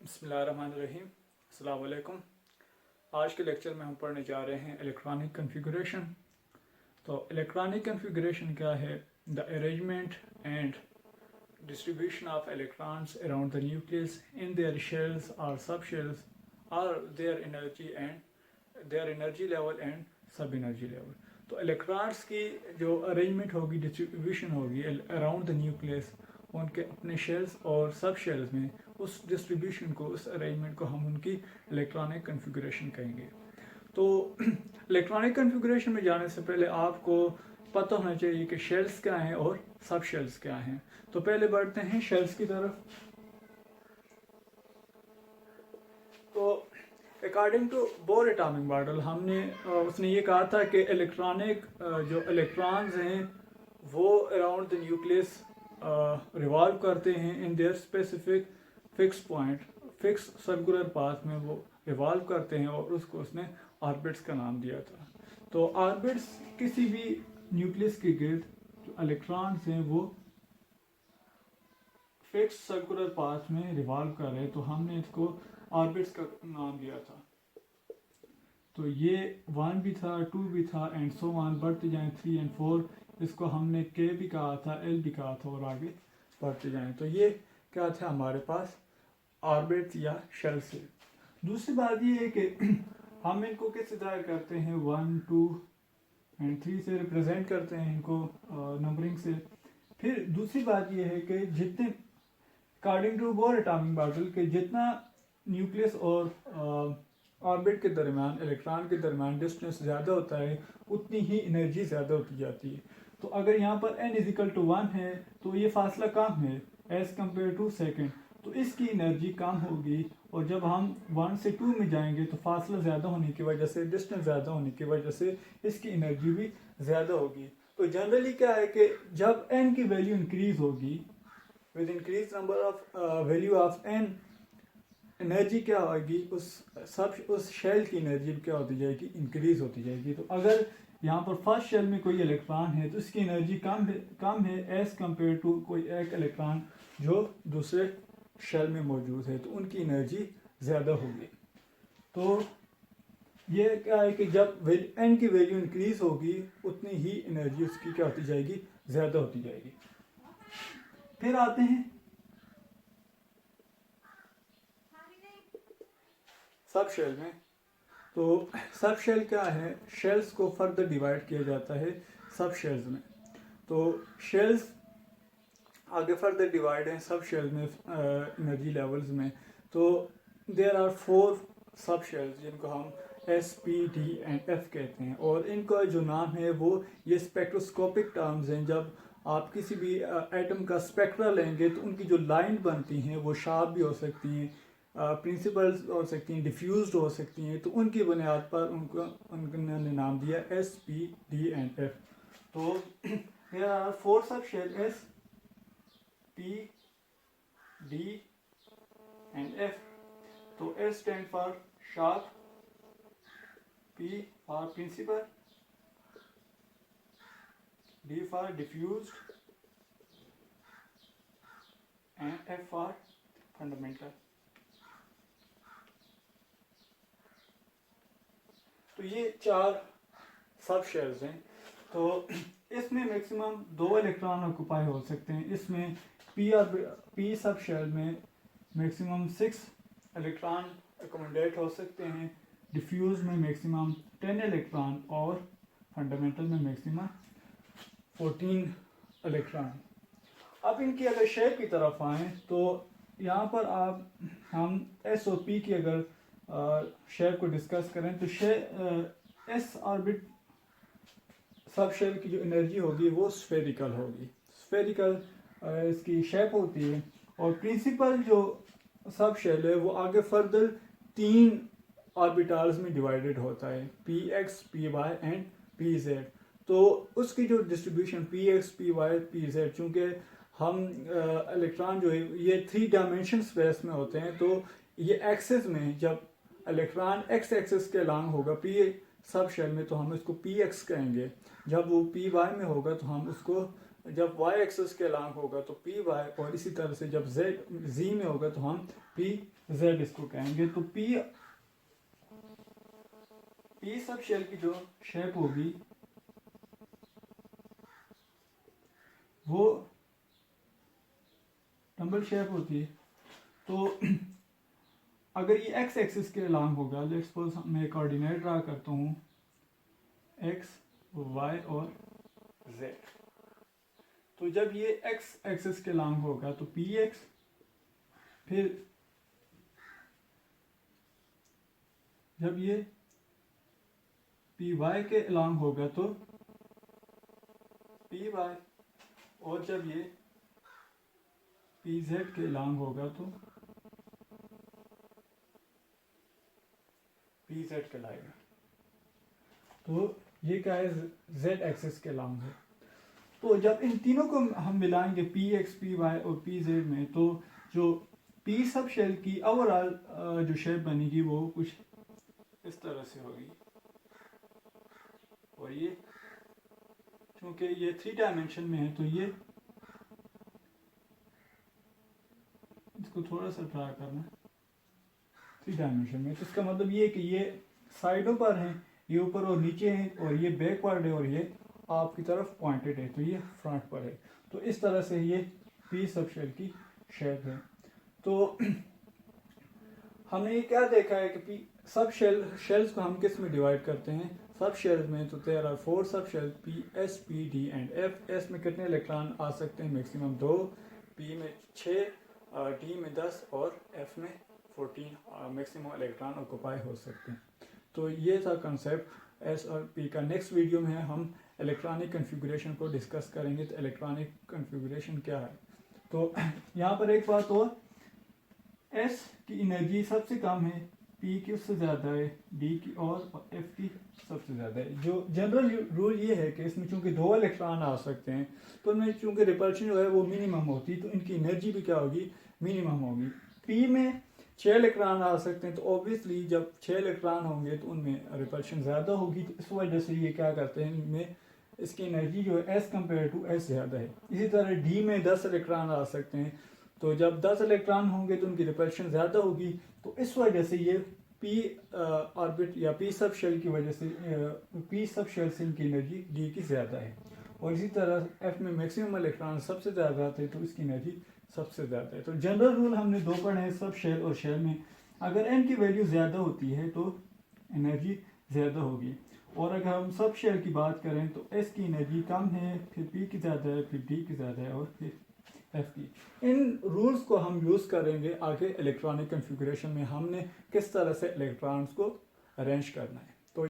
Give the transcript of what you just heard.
बिस्मिल्लाहिर्रहमानिर्रहीम। अस्सलाम वालेकुम। आज के लेक्चर में हम पढ़ने जा रहे हैं इलेक्ट्रॉनिक कन्फिगरेशन। तो इलेक्ट्रॉनिक कन्फिगरेशन क्या है? The arrangement and distribution of electrons around the nucleus in their shells or subshells or their energy level and सब एनर्जी लेवल। तो इलेक्ट्रॉन्स की जो अरेंजमेंट होगी, डिस्ट्रीब्यूशन होगी अराउंड द न्यूक्लियस, उनके अपने शेल्स और सब शेल्स में, उस डिस्ट्रीब्यूशन को, उस अरेंजमेंट को हम उनकी इलेक्ट्रॉनिक कन्फिगरेशन कहेंगे। तो इलेक्ट्रॉनिक कन्फिगरेशन में जाने से पहले आपको पता होना चाहिए कि शेल्स क्या हैं और सब शेल्स क्या हैं। तो पहले बढ़ते हैं शेल्स की तरफ। तो according to Bohr atomic model हमने उसने ये कहा था कि इलेक्ट्रॉनिक जो इलेक्ट्रॉन्स हैं वो अराउंड द न्यूक्लियस रिवॉल्व करते हैं in their specific fix point, fix circular path में वो रिवॉल्व करते हैं, और उसको उसने ऑर्बिट्स का नाम दिया था। तो ऑर्बिट्स किसी भी न्यूक्लियस के गिर्द जो इलेक्ट्रॉन्स हैं वो फिक्स सर्कुलर पाथ में रिवॉल्व कर रहे हैं, तो हमने इसको ऑर्बिट्स का नाम दिया था। तो ये 1 भी था, 2 भी था एंड सो ऑन, बढ़ते जाएं 3 एंड 4, इसको हमने के भी कहा था, एल भी कहा था, और आगे बढ़ते जाएं। तो ये क्या था हमारे पास? ऑर्बिट्स या शेल से। दूसरी बात ये है कि हम इनको किस तरह करते हैं, 1, 2 एंड 3 से रिप्रेजेंट करते हैं इनको नंबरिंग से। फिर दूसरी बात ये है कि जितने according to Bohr atomic model के जितना न्यूक्लियस और ऑर्बिट के दरमियान, इलेक्ट्रॉन के दरमियान डिस्टेंस ज़्यादा होता है, उतनी ही एनर्जी ज़्यादा होती जाती है। तो अगर यहाँ पर n=1 है तो ये फासला कम है एज़ कम्पेयर टू सेकेंड, तो इसकी एनर्जी कम होगी। और जब हम 1 से 2 में जाएंगे तो फासला ज़्यादा होने की वजह से, डिस्टेंस ज़्यादा होने की वजह से इसकी एनर्जी भी ज़्यादा होगी। तो जनरली क्या है कि जब n की वैल्यू इंक्रीज होगी, with increase number of value of n, energy क्या होगी, उस शेल की एनर्जी क्या होती जाएगी, इंक्रीज होती जाएगी। तो अगर यहाँ पर फर्स्ट शेल में कोई इलेक्ट्रॉन है तो इसकी एनर्जी कम है एज कम्पेयर टू कोई एक इलेक्ट्रॉन जो दूसरे शेल में मौजूद है, तो उनकी एनर्जी ज़्यादा होगी। तो ये क्या है कि जब एन की वैल्यू इंक्रीज होगी उतनी ही एनर्जी उसकी क्या होती जाएगी, ज़्यादा होती जाएगी। फिर आते हैं सब शेल में। तो सब शेल क्या है? शेल्स को फर्दर डिवाइड किया जाता है सब शेल्स में। तो शेल्स आगे फर्दर डिवाइड हैं सब शेल्स में एनर्जी लेवल्स में। तो देयर आर 4 सब शेल्स जिनको हम S, P, D and F कहते हैं, और इनका जो नाम है वो ये स्पेक्ट्रोस्कोपिक टर्म्स हैं। जब आप किसी भी एटम का स्पेक्ट्रा लेंगे तो उनकी जो लाइन बनती हैं वो शार्प भी हो सकती हैं, प्रिंसिपल्स हो सकती हैं, डिफ्यूज्ड हो सकती हैं। तो उनकी बुनियाद पर उन्होंने नाम दिया S, P, D and F। तो there are 4 sub shell S, P, D and F। तो S stand for sharp, P for principal, D for diffused and F for fundamental। तो ये 4 सब शेल्स हैं। तो इसमें मैक्सिमम 2 इलेक्ट्रॉन ऑक्यूपाई हो सकते हैं। इसमें P सब शेल में मैक्सिमम 6 इलेक्ट्रॉन अकोमोडेट हो सकते हैं, डिफ्यूज में मैक्सिमम 10 इलेक्ट्रॉन और फंडामेंटल में मैक्सिमम 14 इलेक्ट्रॉन। अब इनकी अगर शेप की तरफ आएँ तो यहाँ पर हम S और P की अगर शेप को डिस्कस करें तो S ऑर्बिट सब शेल की जो एनर्जी होगी वो स्फेरिकल होगी, स्फेरिकल इसकी शेप होती है। और प्रिंसिपल जो सब शेल है वो आगे फर्दर 3 ऑर्बिटल्स में डिवाइडेड होता है, Px, Py एंड Pz। तो उसकी जो डिस्ट्रीब्यूशन Px, Py, Pz, चूँकि हम इलेक्ट्रॉन जो है ये 3 डायमेंशन स्पेस में होते हैं, तो ये एक्सेस में जब इलेक्ट्रॉन x एक्सेस के अलॉन्ग होगा P सब शेल में तो हम इसको Px कहेंगे, जब वो Py में होगा तो हम उसको जब y एक्सिस के अलॉन्ग होगा तो पी वाई, और इसी तरह से जब z में होगा तो हम पी जेड इसको कहेंगे। तो पी सब शेल की जो शेप होगी वो डबल शेप होती है। तो अगर ये एक्स एक्सिस के अलॉन्ग होगा, लेट्स सपोज मैं कोऑर्डिनेट ड्रा करता हूँ एक्स वाई और जेड, तो जब ये एक्स एक्सिस के अलॉन्ग होगा तो पी एक्स, फिर जब ये पी वाई के अलॉन्ग होगा तो पी वाई, और जब ये पी जेड के अलॉन्ग होगा तो पी जेड कहलाएगा। तो ये क्या है, जेड एक्सिस के अलॉन्ग है। तो जब इन तीनों को हम मिलाएंगे पी एक्स पी वाई और पी जेड में, तो जो पी सब शेल की ओवरऑल जो शेप बनेगी वो कुछ इस तरह से होगी। और ये क्योंकि ये 3 डायमेंशन में है तो ये इसको थोड़ा सा ड्रा करना 3 डायमेंशन में, तो इसका मतलब ये कि ये साइडों पर हैं, ये ऊपर और नीचे हैं, और ये बैकवर्ड है और ये आपकी तरफ पॉइंटेड है, तो ये फ्रंट पर है। तो इस तरह से ये पी सब शेल की शेप है। तो हमने ये क्या देखा है कि पी सब शेल्स को हम किस में डिवाइड करते हैं, सब शेल्स में। तो there are 4 sub shells P S P D and F. S में कितने इलेक्ट्रॉन आ सकते हैं, मैक्सिमम 2, पी में 6, डी में 10 और एफ में 14 मैक्सिमम इलेक्ट्रॉन ऑक्युपाई हो सकते हैं। तो ये था कंसेप्ट एस और पी का। नेक्स्ट वीडियो में हम इलेक्ट्रॉनिक कन्फिगरेशन को डिस्कस करेंगे। तो इलेक्ट्रॉनिक कन्फिगरेशन क्या है, तो यहाँ पर एक बात और, एस की एनर्जी सबसे कम है, पी की उससे ज़्यादा है, डी की और एफ की सबसे ज़्यादा है। जो जनरल रूल ये है कि इसमें चूंकि 2 इलेक्ट्रॉन आ सकते हैं तो इनमें चूंकि रिपल्शन जो है वो मिनिमम होती है, तो इनकी एनर्जी भी क्या होगी, मिनिमम होगी। पी में 6 इलेक्ट्रॉन आ सकते हैं, तो ऑब्वियसली जब 6 इलेक्ट्रॉन होंगे तो उनमें रिपल्शन ज़्यादा होगी। तो इस वजह से ये क्या करते हैं, इनमें इसकी एनर्जी जो है एस कंपेयर टू एस ज़्यादा है। इसी तरह डी में 10 इलेक्ट्रॉन आ सकते हैं, तो जब 10 इलेक्ट्रॉन होंगे तो उनकी रिपल्शन ज़्यादा होगी। तो इस वजह से ये पी ऑर्बिट या पी सब शेल की वजह से पी सब शेल से इनकी एनर्जी डी की ज़्यादा है। और इसी तरह एफ में मैक्सिमम इलेक्ट्रॉन सबसे ज़्यादा आते हैं तो इसकी एनर्जी सबसे ज़्यादा है। तो जनरल रूल हमने 2 पढ़े हैं सब शेल और शेल में। अगर एन की वैल्यू ज़्यादा होती है तो एनर्जी ज़्यादा होगी, और अगर हम सब शेल की बात करें तो एस की एनर्जी कम है, फिर पी की ज़्यादा है, फिर डी की ज़्यादा है, और फिर एफ की। इन रूल्स को हम यूज़ करेंगे आगे इलेक्ट्रॉनिक कन्फिगरेशन में, हमने किस तरह से इलेक्ट्रॉन्स को अरेंज करना है।